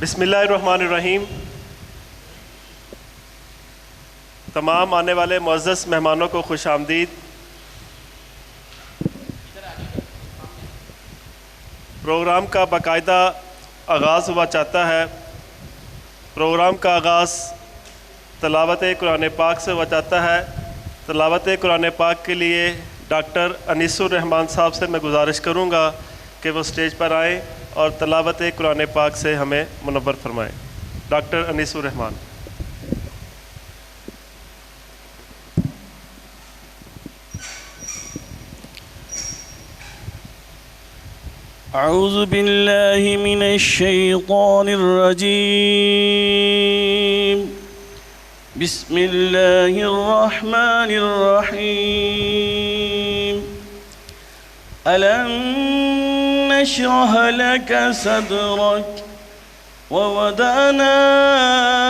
بسم اللہ الرحمن الرحیم۔ تمام آنے والے معزز مہمانوں کو خوش آمدید۔ پروگرام کا باقاعدہ آغاز ہوا چاہتا ہے۔ پروگرام کا آغاز تلاوت قرآن پاک سے ہوا چاہتا ہے۔ تلاوت قرآن پاک کے لیے ڈاکٹر انیس الرحمان صاحب سے میں گزارش کروں گا کہ وہ اسٹیج پر آئیں اور تلاوت قرآن پاک سے ہمیں منور فرمائیں۔ ڈاکٹر انیس الرحمان۔ اعوذ باللہ من الشیطان الرجیم، بسم اللہ الرحمن الرحیم۔ ألم نشرح لك صدرك ووضعنا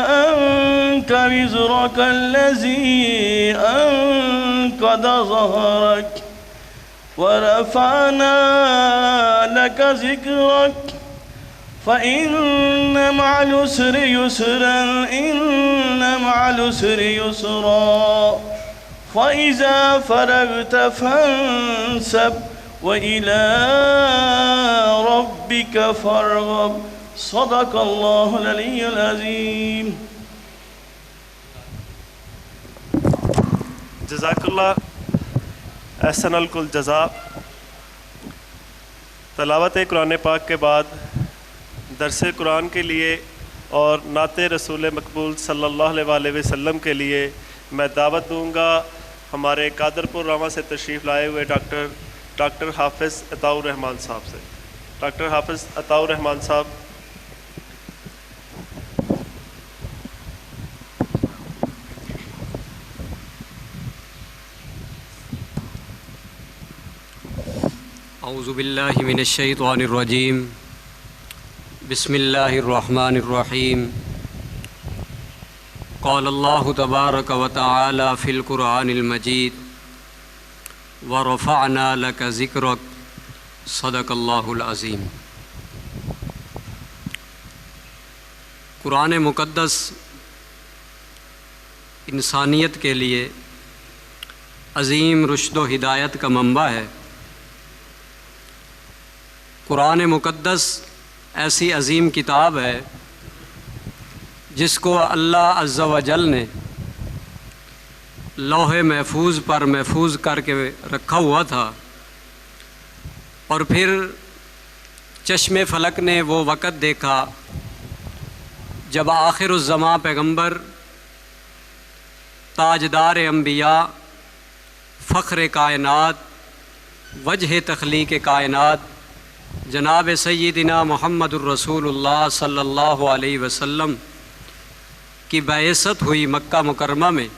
عنك وزرك الذي أنقض ظهرك ورفعنا لك ذكرك فإن مع العسر يسرا إن مع العسر يسرا فإذا فرغت فانصب وإلى ربك فارغب۔ صدق اللہ العلی العظیم۔ جزاک اللہ احسن الکل جزا۔ تلاوت قرآن پاک کے بعد درس قرآن کے لیے اور نعت رسول مقبول صلی اللہ علیہ وسلم کے لیے میں دعوت دوں گا ہمارے قادرپور راواں سے تشریف لائے ہوئے ڈاکٹر حافظ عطاء الرحمان صاحب سے۔ ڈاکٹر حافظ عطاء الرحمان صاحب۔ اعوذ باللہ من الشیطان الرجیم، بسم اللہ الرحمن الرحیم۔ قال اللہ تبارک و تعالی فی القرآن المجید وَرَفَعْنَا لَكَ ذِكْرَكَ۔ صدق اللہ العظیم۔ قرآن مقدس انسانیت کے لیے عظیم رشد و ہدایت کا منبع ہے۔ قرآن مقدس ایسی عظیم کتاب ہے جس کو اللہ عز و جل نے لوح محفوظ پر محفوظ کر کے رکھا ہوا تھا، اور پھر چشم فلک نے وہ وقت دیکھا جب آخر الزماں پیغمبر، تاجدار انبیاء، فخر کائنات، وجہ تخلیق کائنات جناب سیدنا محمد الرسول اللہ صلی اللہ علیہ وسلم کی بعثت ہوئی مکہ مکرمہ میں۔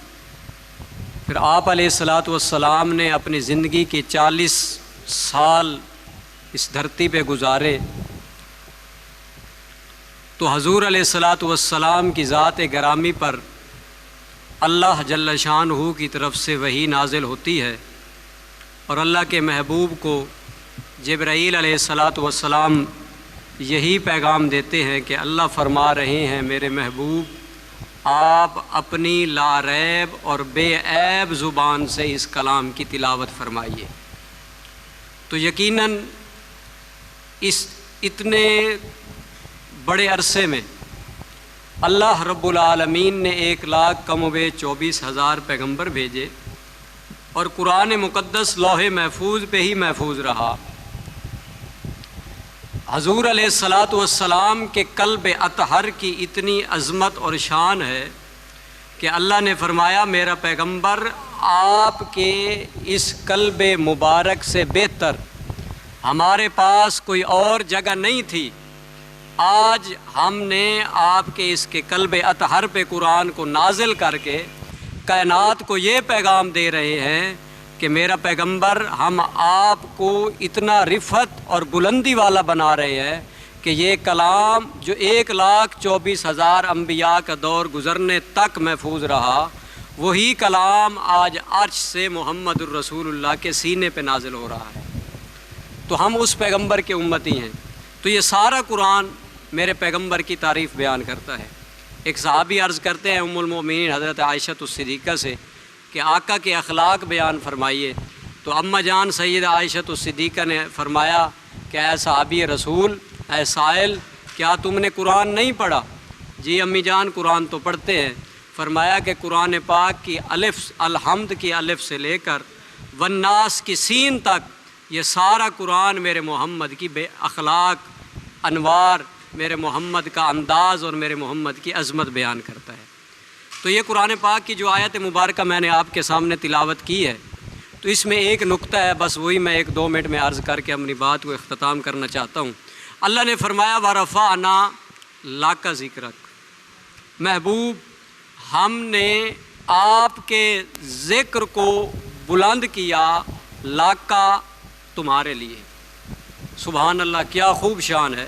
پھر آپ علیہ السلام نے اپنی زندگی کی 40 سال اس دھرتی پہ گزارے، تو حضور علیہ السلام کی ذات گرامی پر اللہ جل شانہ کی طرف سے وحی نازل ہوتی ہے، اور اللہ کے محبوب کو جبرائیل علیہ السلام یہی پیغام دیتے ہیں کہ اللہ فرما رہے ہیں میرے محبوب آپ اپنی لا ریب اور بے عیب زبان سے اس کلام کی تلاوت فرمائیے۔ تو یقیناً اس اتنے بڑے عرصے میں اللہ رب العالمین نے 1,24,000 پیغمبر بھیجے، اور قرآن مقدس لوح محفوظ پہ ہی محفوظ رہا۔ حضور علیہ السلام کے قلب اطہر کی اتنی عظمت اور شان ہے کہ اللہ نے فرمایا میرا پیغمبر آپ کے اس قلب مبارک سے بہتر ہمارے پاس کوئی اور جگہ نہیں تھی۔ آج ہم نے آپ کے اس کے قلب اطہر پہ قرآن کو نازل کر کے کائنات کو یہ پیغام دے رہے ہیں کہ میرا پیغمبر ہم آپ کو اتنا رفعت اور بلندی والا بنا رہے ہیں کہ یہ کلام جو 1,24,000 انبیاء کا دور گزرنے تک محفوظ رہا، وہی کلام آج عرش سے محمد الرسول اللہ کے سینے پہ نازل ہو رہا ہے۔ تو ہم اس پیغمبر کے امتی ہیں۔ تو یہ سارا قرآن میرے پیغمبر کی تعریف بیان کرتا ہے۔ ایک صحابی عرض کرتے ہیں ام المؤمنین حضرت عائشہ الصدیقہ سے کہ آقا کے اخلاق بیان فرمائیے، تو اماں جان سیدہ عائشہ الصدیقہ نے فرمایا کہ اے صحابی رسول، اے سائل، کیا تم نے قرآن نہیں پڑھا؟ جی امی جان قرآن تو پڑھتے ہیں۔ فرمایا کہ قرآن پاک کی الف، الحمد کی الف سے لے کر والناس کی سین تک یہ سارا قرآن میرے محمد کی بے اخلاق، انوار، میرے محمد کا انداز اور میرے محمد کی عظمت بیان کرتا ہے۔ تو یہ قرآن پاک کی جو آیت مبارکہ میں نے آپ کے سامنے تلاوت کی ہے، تو اس میں ایک نقطہ ہے، بس وہی میں 1-2 منٹ میں عرض کر کے اپنی بات کو اختتام کرنا چاہتا ہوں۔ اللہ نے فرمایا وَرَفَعْنَا لَكَ ذِكْرَكَ، محبوب ہم نے آپ کے ذکر کو بلند کیا، لاکا تمہارے لیے۔ سبحان اللہ، کیا خوب شان ہے۔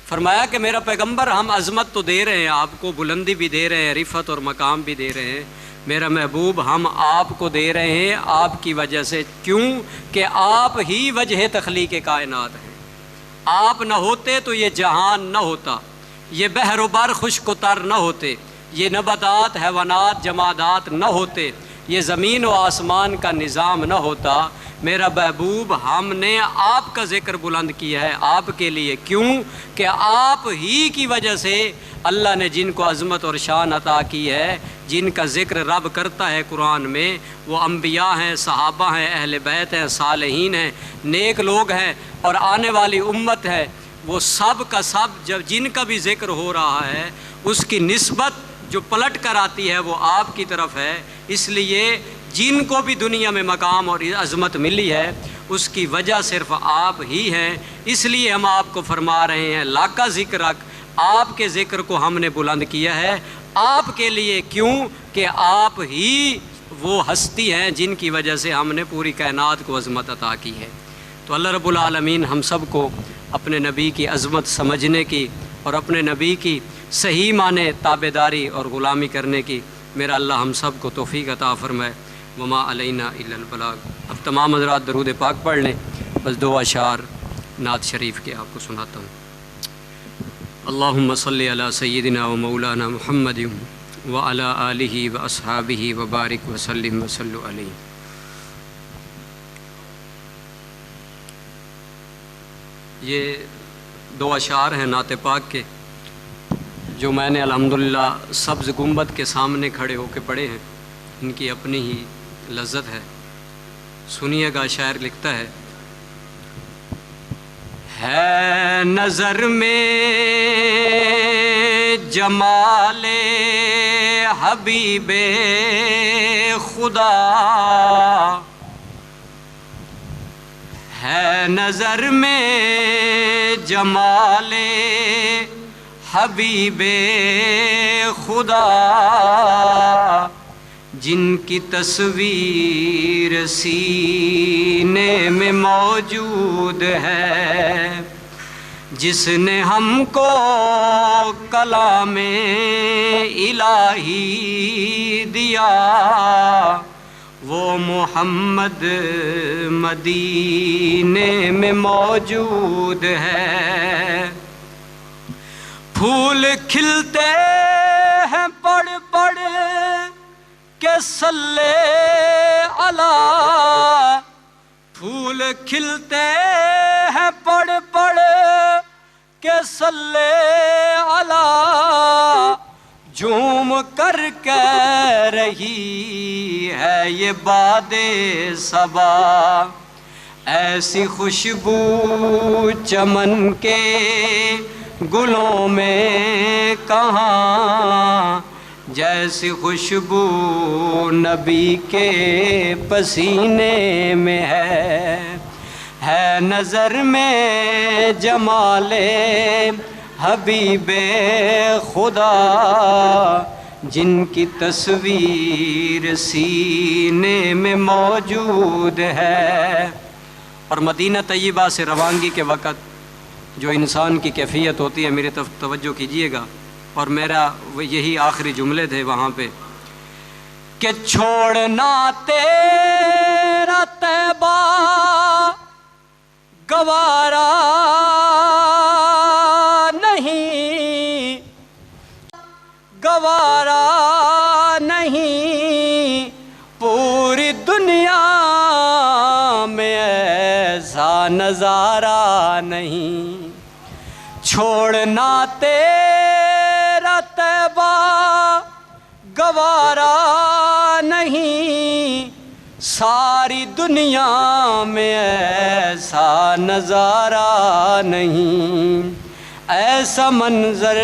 فرمایا کہ میرا پیغمبر ہم عظمت تو دے رہے ہیں آپ کو، بلندی بھی دے رہے ہیں، رفعت اور مقام بھی دے رہے ہیں، میرا محبوب ہم آپ کو دے رہے ہیں آپ کی وجہ سے، کیوں کہ آپ ہی وجہ تخلیق کائنات ہیں۔ آپ نہ ہوتے تو یہ جہان نہ ہوتا، یہ بحر و بر خشک و تر نہ ہوتے، یہ نباتات، حیوانات، جمادات نہ ہوتے، یہ زمین و آسمان کا نظام نہ ہوتا۔ میرا محبوب ہم نے آپ کا ذکر بلند کیا ہے آپ کے لیے، کیوں کہ آپ ہی کی وجہ سے اللہ نے جن کو عظمت اور شان عطا کی ہے، جن کا ذکر رب کرتا ہے قرآن میں، وہ انبیاء ہیں، صحابہ ہیں، اہل بیت ہیں، صالحین ہیں، نیک لوگ ہیں اور آنے والی امت ہے، وہ سب کا سب جب جن کا بھی ذکر ہو رہا ہے اس کی نسبت جو پلٹ کر آتی ہے وہ آپ کی طرف ہے۔ اس لیے جن کو بھی دنیا میں مقام اور عظمت ملی ہے اس کی وجہ صرف آپ ہی ہیں۔ اس لیے ہم آپ کو فرما رہے ہیں لاکا ذکرک، آپ کے ذکر کو ہم نے بلند کیا ہے آپ کے لیے، کیوں کہ آپ ہی وہ ہستی ہیں جن کی وجہ سے ہم نے پوری کائنات کو عظمت عطا کی ہے۔ تو اللہ رب العالمین ہم سب کو اپنے نبی کی عظمت سمجھنے کی اور اپنے نبی کی صحیح معنی تابعداری اور غلامی کرنے کی میرا اللہ ہم سب کو توفیق عطا فرمائے۔ وما علینا الا البلاغ۔ اب تمام حضرات درود پاک پڑھ لیں، بس 2 اشعار نعت شریف کے آپ کو سناتا ہوں۔ اللہم صلی علی سیدنا و مولانا محمد وعلی آلہ و اصحابہ وبارک وسلم وصلو علیہ۔ یہ 2 اشعار ہیں نعت پاک کے جو میں نے الحمدللہ سبز گنبد کے سامنے کھڑے ہو کے پڑھے ہیں، ان کی اپنی ہی لذت ہے۔ سنیے گا، شاعر لکھتا ہے نظر میں جمال حبیب خدا، ہے نظر میں جمال حبیب خدا، جن کی تصویر سینے میں موجود ہے، جس نے ہم کو کلام الہی دیا، وہ محمد مدینے میں موجود ہے۔ پھول کھلتے ہیں پڑھ پڑھ کے صلی اللہ، پھول کھلتے ہیں پڑھ پڑھ کے صلی اللہ، جھوم کر کہہ رہی ہے یہ باد صبا، ایسی خوشبو چمن کے گلوں میں کہاں، جیسی خوشبو نبی کے پسینے میں ہے نظر میں جمال حبیب خدا، جن کی تصویر سینے میں موجود ہے۔ اور مدینہ طیبہ سے روانگی کے وقت جو انسان کی کیفیت ہوتی ہے، میرے طرف توجہ کیجئے گا، اور میرا یہی آخری جملے تھے وہاں پہ کہ چھوڑنا تیرا طیبہ گوارا نہیں، نظارہ نہیں، چھوڑنا تیرا طیبہ گوارا نہیں، ساری دنیا میں ایسا نظارہ نہیں، ایسا منظر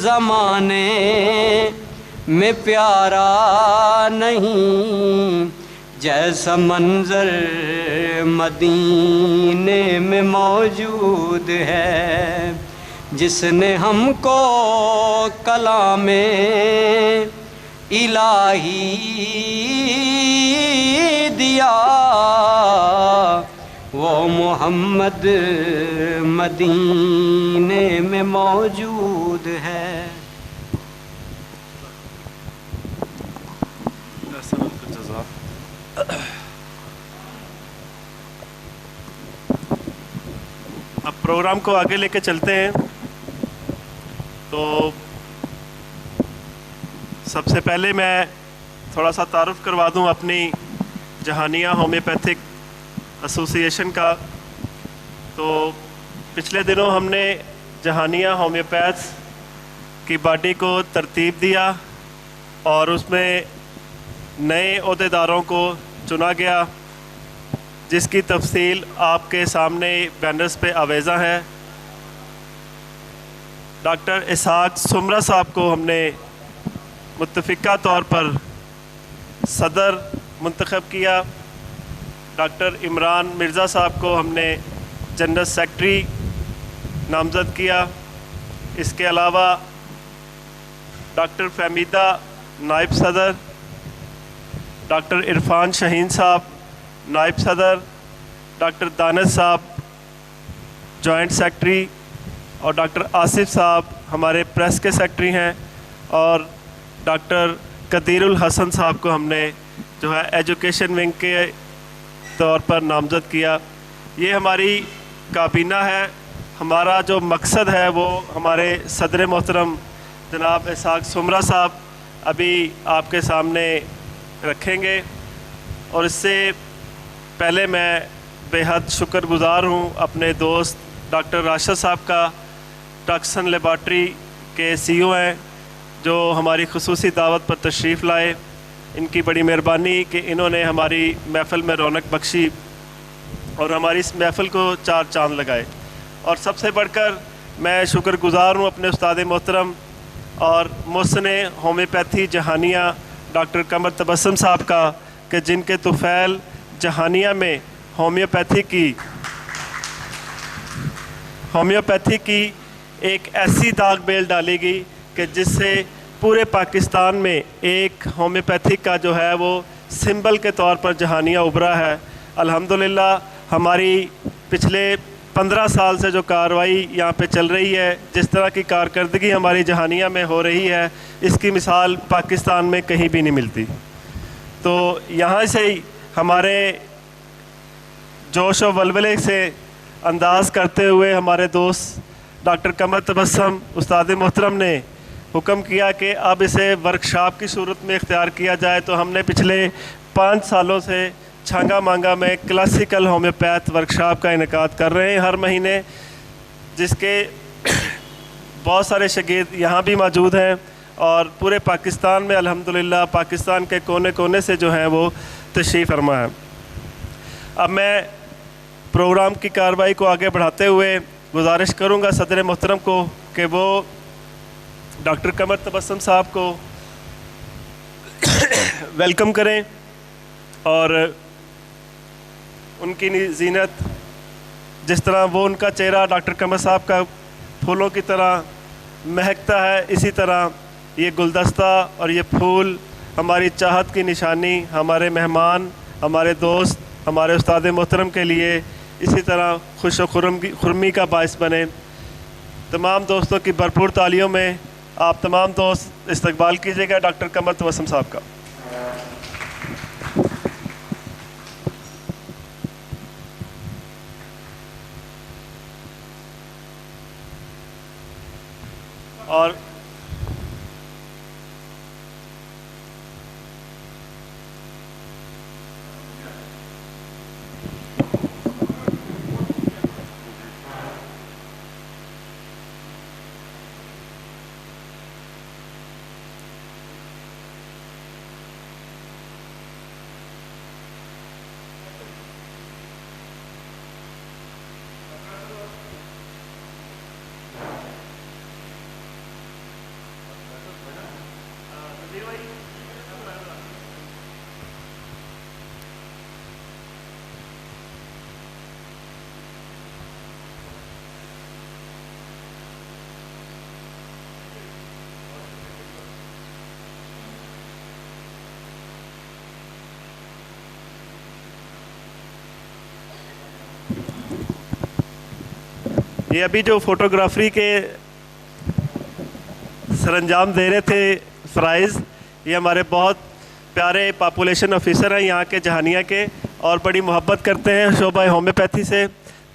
زمانے میں پیارا نہیں، جیسا منظر مدینے میں موجود ہے، جس نے ہم کو کلام الہی دیا، وہ محمد مدینے میں موجود ہے۔ اب پروگرام کو آگے لے کے چلتے ہیں، تو سب سے پہلے میں تھوڑا سا تعارف کروا دوں اپنی جہانیہ ہومیوپیتھک ایسوسی ایشن کا۔ تو پچھلے دنوں ہم نے جہانیہ ہومیوپیتھس کی باڈی کو ترتیب دیا اور اس میں نئے عہدیداروں کو چنا گیا، جس کی تفصیل آپ کے سامنے بینرز پہ آویزاں ہے۔ ڈاکٹر اسحاق سمرہ صاحب کو ہم نے متفقہ طور پر صدر منتخب کیا، ڈاکٹر عمران مرزا صاحب کو ہم نے جنرل سیکرٹری نامزد کیا۔ اس کے علاوہ ڈاکٹر فہمیدہ نائب صدر، ڈاکٹر عرفان شاہین صاحب نائب صدر، ڈاکٹر دانش صاحب جوائنٹ سیکرٹری، اور ڈاکٹر آصف صاحب ہمارے پریس کے سیکرٹری ہیں، اور ڈاکٹر قدیر الحسن صاحب کو ہم نے جو ہے ایجوکیشن ونگ کے طور پر نامزد کیا۔ یہ ہماری کابینہ ہے۔ ہمارا جو مقصد ہے وہ ہمارے صدر محترم جناب اسحاق سمرہ صاحب ابھی آپ کے سامنے رکھیں گے، اور اس سے پہلے میں بے حد شکر گزار ہوں اپنے دوست ڈاکٹر راشد صاحب کا، ٹاکسن لیبارٹری کے سی او ہیں، جو ہماری خصوصی دعوت پر تشریف لائے۔ ان کی بڑی مہربانی کہ انہوں نے ہماری محفل میں رونق بخشی اور ہماری اس محفل کو چار چاند لگائے۔ اور سب سے بڑھ کر میں شکر گزار ہوں اپنے استاد محترم اور محسن ہومیوپیتھی جہانیہ ڈاکٹر قمر تبسم صاحب کا، کہ جن کے طفیل جہانیہ میں ہومیوپیتھی کی ایک ایسی داغ بیل ڈالی گئی کہ جس سے پورے پاکستان میں ایک ہومیوپیتھک کا جو ہے وہ سمبل کے طور پر جہانیہ ابھرا ہے۔ الحمدللہ ہماری پچھلے 15 سال سے جو کارروائی یہاں پہ چل رہی ہے، جس طرح کی کارکردگی ہماری جہانیہ میں ہو رہی ہے، اس کی مثال پاکستان میں کہیں بھی نہیں ملتی۔ تو یہاں سے ہی ہمارے جوش و ولولے سے انداز کرتے ہوئے ہمارے دوست ڈاکٹر قمر تبسم استاد محترم نے حکم کیا کہ اب اسے ورکشاپ کی صورت میں اختیار کیا جائے۔ تو ہم نے پچھلے 5 سالوں سے چھانگا مانگا میں کلاسیکل ہومیوپیتھ ورکشاپ کا انعقاد کر رہے ہیں ہر مہینے، جس کے بہت سارے شاگرد یہاں بھی موجود ہیں اور پورے پاکستان میں الحمدللہ پاکستان کے کونے کونے سے جو ہیں وہ تشریف فرما ہے۔ اب میں پروگرام کی کارروائی کو آگے بڑھاتے ہوئے گزارش کروں گا صدر محترم کو کہ وہ ڈاکٹر قمر تبسم صاحب کو ویلکم کریں اور ان کی زینت، جس طرح وہ ان کا چہرہ ڈاکٹر قمر صاحب کا پھولوں کی طرح مہکتا ہے، اسی طرح یہ گلدستہ اور یہ پھول ہماری چاہت کی نشانی، ہمارے مہمان، ہمارے دوست، ہمارے استاد محترم کے لیے اسی طرح خوش و خرمی کا باعث بنے۔ تمام دوستوں کی بھرپور تالیوں میں آپ تمام دوست استقبال کیجیے گا ڈاکٹر قمر تبسم صاحب کا۔ اور یہ ابھی جو فوٹوگرافری کے سر انجام دے رہے تھے فرائض، یہ ہمارے بہت پیارے پاپولیشن آفیسر ہیں یہاں کے جہانیہ کے، اور بڑی محبت کرتے ہیں شعبہ ہومیوپیتھی سے،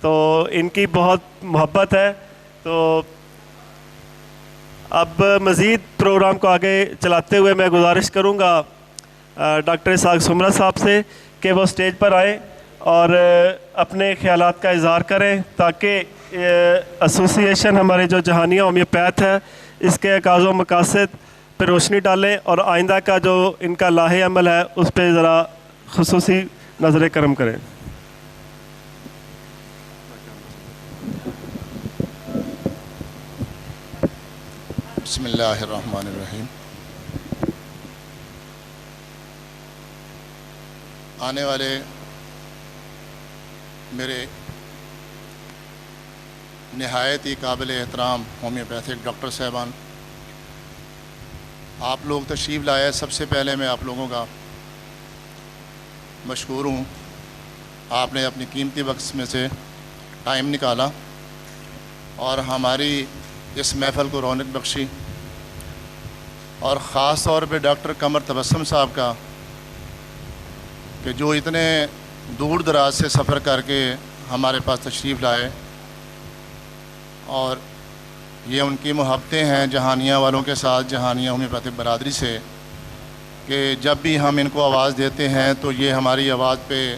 تو ان کی بہت محبت ہے۔ تو اب مزید پروگرام کو آگے چلاتے ہوئے میں گزارش کروں گا ڈاکٹر اسحاق سمرہ صاحب سے کہ وہ اسٹیج پر آئیں اور اپنے خیالات کا اظہار کریں، تاکہ ایسوسیشن ہمارے جو جہانیہ ہومیوپیتھ ہے اس کے اقاض و مقاصد پہ روشنی ڈالیں، اور آئندہ کا جو ان کا لاہے عمل ہے اس پہ ذرا خصوصی نظر کرم کریں۔ بسم اللہ الرحمن الرحیم۔ آنے والے میرے نہایت ہی قابل احترام ہومیوپیتھک ڈاکٹر صاحبان، آپ لوگ تشریف لائے، سب سے پہلے میں آپ لوگوں کا مشکور ہوں۔ آپ نے اپنی قیمتی وقت میں سے ٹائم نکالا اور ہماری اس محفل کو رونق بخشی، اور خاص طور پہ ڈاکٹر قمر تبسم صاحب کا کہ جو اتنے دور دراز سے سفر کر کے ہمارے پاس تشریف لائے، اور یہ ان کی محبتیں ہیں جہانیہ والوں کے ساتھ، جہانیہ ہومیوپیتھک برادری سے، کہ جب بھی ہم ان کو آواز دیتے ہیں تو یہ ہماری آواز پہ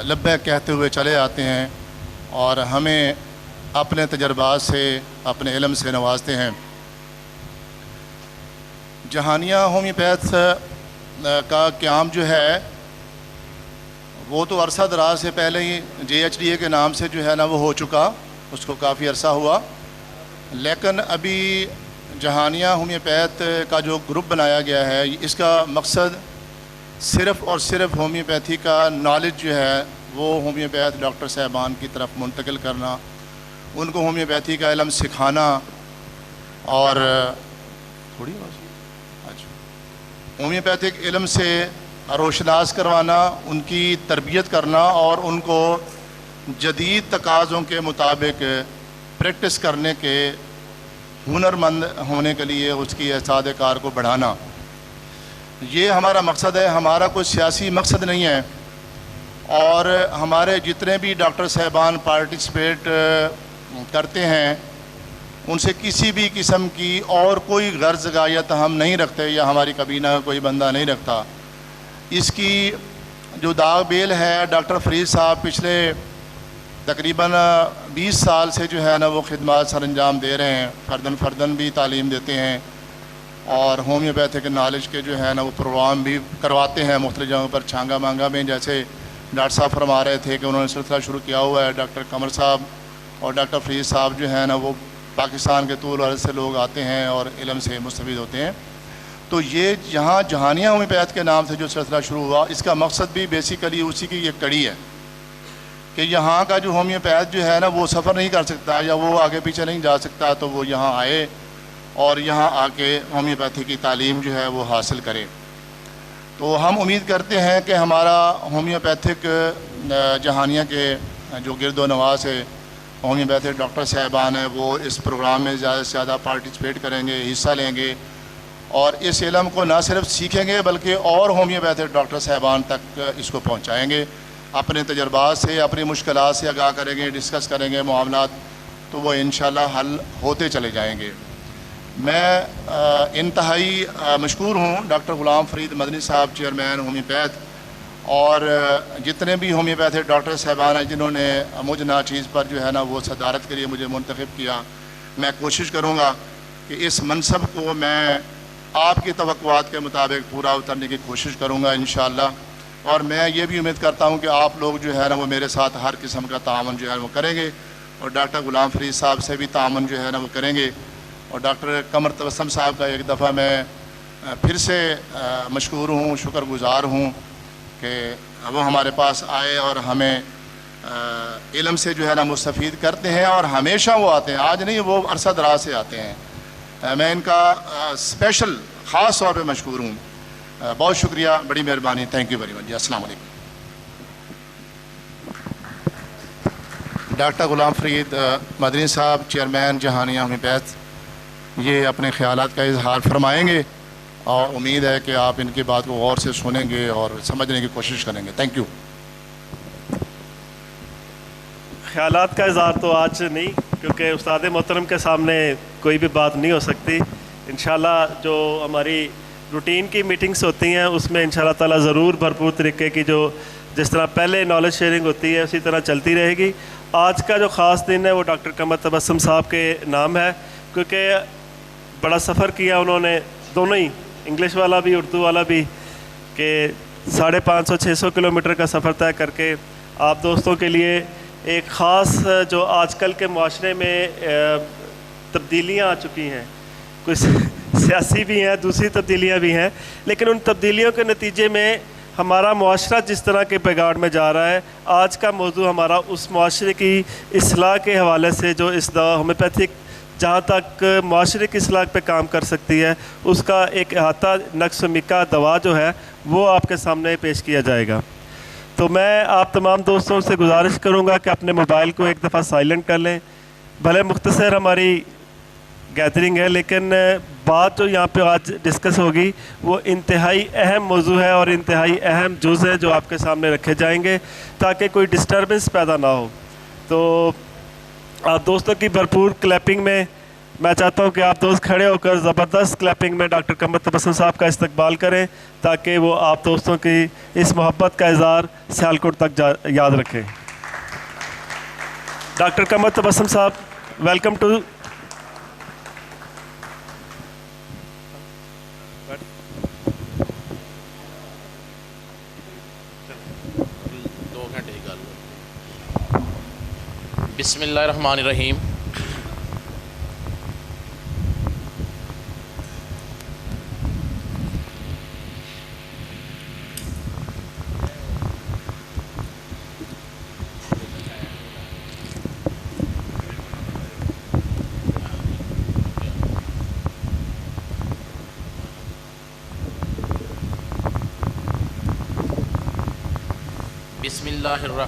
لبیک کہتے ہوئے چلے آتے ہیں اور ہمیں اپنے تجربات سے، اپنے علم سے نوازتے ہیں۔ جہانیہ ہومیوپیتھ کا قیام جو ہے وہ تو عرصہ دراز سے پہلے ہی JHDA کے نام سے جو ہے نا وہ ہو چکا، اس کو کافی عرصہ ہوا، لیکن ابھی جہانیہ ہومیوپیتھ کا جو گروپ بنایا گیا ہے، اس کا مقصد صرف اور صرف ہومیوپیتھی کا نالج جو ہے وہ ہومیوپیتھ ڈاکٹر صاحبان کی طرف منتقل کرنا، ان کو ہومیوپیتھی کا علم سکھانا، اور ہومیوپیتھک علم سے روشناس کروانا، ان کی تربیت کرنا، اور ان کو جدید تقاضوں کے مطابق پریکٹس کرنے کے ہنرمند ہونے کے لیے اس کی استعداد کار کو بڑھانا، یہ ہمارا مقصد ہے۔ ہمارا کوئی سیاسی مقصد نہیں ہے، اور ہمارے جتنے بھی ڈاکٹر صاحبان پارٹیسپیٹ کرتے ہیں ان سے کسی بھی قسم کی اور کوئی غرض غایت ہم نہیں رکھتے، یا ہماری کابینہ کا کوئی بندہ نہیں رکھتا۔ اس کی جو داغ بیل ہے، ڈاکٹر فرید صاحب پچھلے تقریباً 20 سال سے جو ہے نا وہ خدمات سر انجام دے رہے ہیں، فردن بھی تعلیم دیتے ہیں، اور ہومیوپیتھک نالج کے جو ہے نا وہ پروگرام بھی کرواتے ہیں مختلف جگہوں پر۔ چھانگا مانگا میں جیسے ڈاکٹر صاحب فرما رہے تھے کہ انہوں نے سلسلہ شروع کیا ہوا ہے، ڈاکٹر قمر صاحب اور ڈاکٹر فرید صاحب جو ہے نا وہ پاکستان کے طول عرض سے لوگ آتے ہیں اور علم سے مستفید ہوتے ہیں۔ تو یہ یہاں جہانیہ ہومیوپیتھ کے نام سے جو سلسلہ شروع ہوا، اس کا مقصد بھی بیسیکلی اسی کی ایک کڑی ہے کہ یہاں کا جو ہومیوپیتھ جو ہے نا وہ سفر نہیں کر سکتا یا وہ آگے پیچھے نہیں جا سکتا، تو وہ یہاں آئے اور یہاں آ کے ہومیوپیتھی کی تعلیم جو ہے وہ حاصل کرے۔ تو ہم امید کرتے ہیں کہ ہمارا ہومیوپیتھک جہانیہ کے جو گرد و نواز ہے ہومیوپیتھک ڈاکٹر صاحبان ہیں، وہ اس پروگرام میں زیادہ سے زیادہ پارٹیسپیٹ کریں گے، حصہ لیں گے، اور اس علم کو نہ صرف سیکھیں گے بلکہ اور ہومیوپیتھک ڈاکٹر صاحبان تک اس کو پہنچائیں گے، اپنے تجربات سے، اپنی مشکلات سے آگاہ کریں گے، ڈسکس کریں گے معاملات، تو وہ انشاءاللہ حل ہوتے چلے جائیں گے۔ میں انتہائی مشکور ہوں ڈاکٹر غلام فرید مدنی صاحب، چیئرمین ہومیوپیتھ، اور جتنے بھی ہومیوپیتھک ڈاکٹر صاحبان ہیں جنہوں نے مجھ ناچیز پر جو ہے نا وہ صدارت کے لیے مجھے منتخب کیا۔ میں کوشش کروں گا کہ اس منصب کو میں آپ کی توقعات کے مطابق پورا اترنے کی کوشش کروں گا انشاءاللہ، اور میں یہ بھی امید کرتا ہوں کہ آپ لوگ جو ہے نا وہ میرے ساتھ ہر قسم کا تعاون جو ہے وہ کریں گے، اور ڈاکٹر غلام فرید صاحب سے بھی تعاون جو ہے نا وہ کریں گے، اور ڈاکٹر قمر تبسم صاحب کا ایک دفعہ میں پھر سے مشکور ہوں، شکر گزار ہوں کہ وہ ہمارے پاس آئے اور ہمیں علم سے جو ہے نا مستفید کرتے ہیں، اور ہمیشہ وہ آتے ہیں، آج نہیں، وہ عرصہ دراز سے آتے ہیں۔ میں ان کا اسپیشل خاص طور پہ مشکور ہوں۔ بہت شکریہ، بڑی مہربانی، تھینک یو ویری مچ جی۔ السلام علیکم۔ ڈاکٹر غلام فرید مدنی صاحب، چیئرمین جہانیہ ہومیوپیتھ، یہ اپنے خیالات کا اظہار فرمائیں گے، اور امید ہے کہ آپ ان کی بات کو غور سے سنیں گے اور سمجھنے کی کوشش کریں گے۔ Thank you. خیالات کا اظہار تو آج نہیں، کیونکہ استاد محترم کے سامنے کوئی بھی بات نہیں ہو سکتی۔ انشاءاللہ جو ہماری روٹین کی میٹنگز ہوتی ہیں اس میں انشاءاللہ تعالیٰ ضرور بھرپور طریقے کی جس طرح پہلے نالج شیئرنگ ہوتی ہے اسی طرح چلتی رہے گی۔ آج کا جو خاص دن ہے وہ ڈاکٹر قمر تبسم صاحب کے نام ہے، کیونکہ بڑا سفر کیا انہوں نے، دونوں ہی، انگلش والا بھی اردو والا بھی، کہ 550-600 کلومیٹر کا سفر طے کر کے آپ دوستوں کے لیے ایک خاص جو آج کل کے معاشرے میں تبدیلیاں آ چکی ہیں، کچھ سیاسی بھی ہیں، دوسری تبدیلیاں بھی ہیں، لیکن ان تبدیلیوں کے نتیجے میں ہمارا معاشرہ جس طرح کے پیگاڑ میں جا رہا ہے، آج کا موضوع ہمارا اس معاشرے کی اصلاح کے حوالے سے، جو اس دوا ہومیوپیتھک جہاں تک معاشرے کی اصلاح پہ کام کر سکتی ہے، اس کا ایک احاطہ نقص مکہ دوا جو ہے وہ آپ کے سامنے پیش کیا جائے گا۔ تو میں آپ تمام دوستوں سے گزارش کروں گا کہ اپنے موبائل کو ایک دفعہ سائلنٹ کر لیں۔ بھلے مختصر ہماری گیدرنگ ہے، لیکن بات جو یہاں پہ آج ڈسکس ہوگی وہ انتہائی اہم موضوع ہے اور انتہائی اہم جز ہے جو آپ کے سامنے رکھے جائیں گے تاکہ کوئی ڈسٹربنس پیدا نہ ہو۔ تو آپ دوستوں کی بھرپور کلیپنگ میں میں چاہتا ہوں کہ آپ دوست کھڑے ہو کر زبردست کلیپنگ میں ڈاکٹر قمر تبسم صاحب کا استقبال کریں تاکہ وہ آپ دوستوں کی اس محبت کا اظہار سیالکوٹ تک یاد رکھیں۔ ڈاکٹر قمر تبسم صاحب، ویلکم ٹو بسم اللہ الرحمن الرحیم۔ بسم اللہ الرحمن